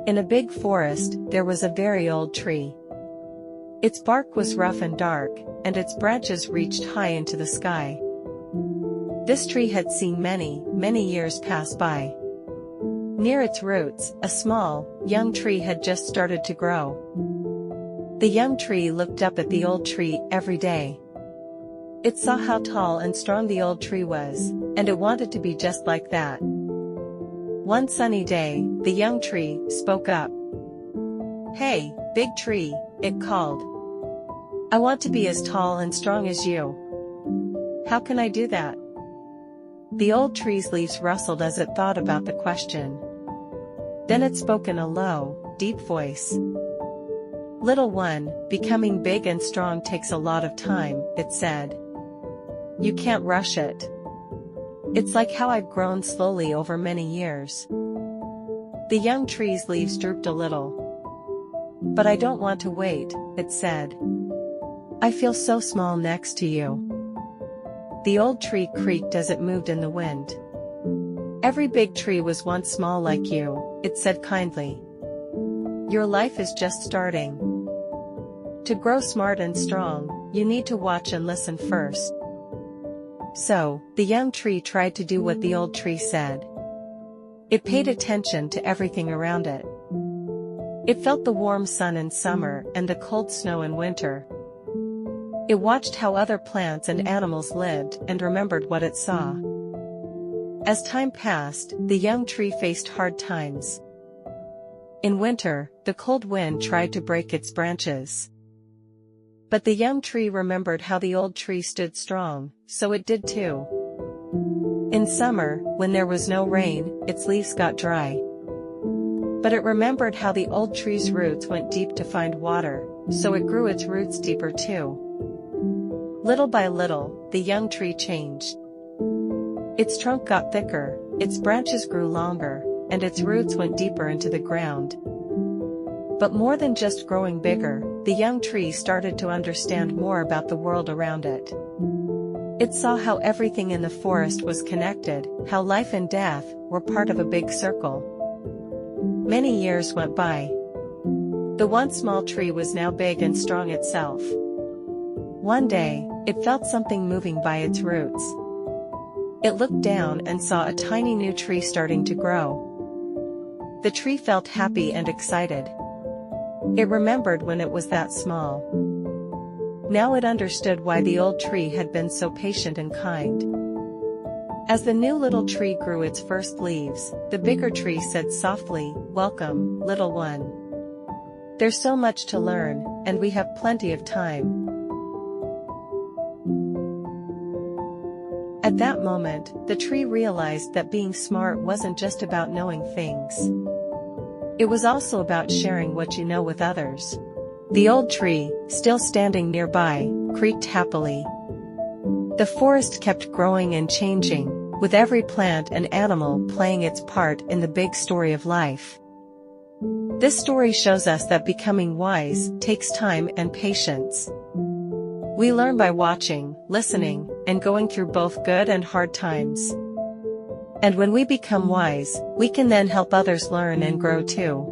In a big forest, there was a very old tree. Its bark was rough and dark, and its branches reached high into the sky. This tree had seen many, many years pass by. Near its roots, a small, young tree had just started to grow. The young tree looked up at the old tree every day. It saw how tall and strong the old tree was, and it wanted to be just like that. One sunny day, the young tree spoke up. "Hey, big tree," it called. "I want to be as tall and strong as you. How can I do that?" The old tree's leaves rustled as it thought about the question. Then it spoke in a low, deep voice. "Little one, becoming big and strong takes a lot of time," it said. "You can't rush it. It's like how I've grown slowly over many years." The young tree's leaves drooped a little. "But I don't want to wait," it said. "I feel so small next to you." The old tree creaked as it moved in the wind. "Every big tree was once small like you," it said kindly. "Your life is just starting. To grow smart and strong, you need to watch and listen first." So, the young tree tried to do what the old tree said. It paid attention to everything around it. It felt the warm sun in summer and the cold snow in winter. It watched how other plants and animals lived and remembered what it saw. As time passed, the young tree faced hard times. In winter, the cold wind tried to break its branches. But the young tree remembered how the old tree stood strong, so it did too. In summer, when there was no rain, its leaves got dry. But it remembered how the old tree's roots went deep to find water, so it grew its roots deeper too. Little by little, the young tree changed. Its trunk got thicker, its branches grew longer, and its roots went deeper into the ground. But more than just growing bigger, the young tree started to understand more about the world around it. It saw how everything in the forest was connected, how life and death were part of a big circle. Many years went by. The once small tree was now big and strong itself. One day, it felt something moving by its roots. It looked down and saw a tiny new tree starting to grow. The tree felt happy and excited. It remembered when it was that small. Now it understood why the old tree had been so patient and kind. As the new little tree grew its first leaves, the bigger tree said softly, "Welcome, little one. There's so much to learn, and we have plenty of time." At that moment, the tree realized that being smart wasn't just about knowing things. It was also about sharing what you know with others. The old tree, still standing nearby, creaked happily. The forest kept growing and changing, with every plant and animal playing its part in the big story of life. This story shows us that becoming wise takes time and patience. We learn by watching, listening, and going through both good and hard times. And when we become wise, we can then help others learn and grow too.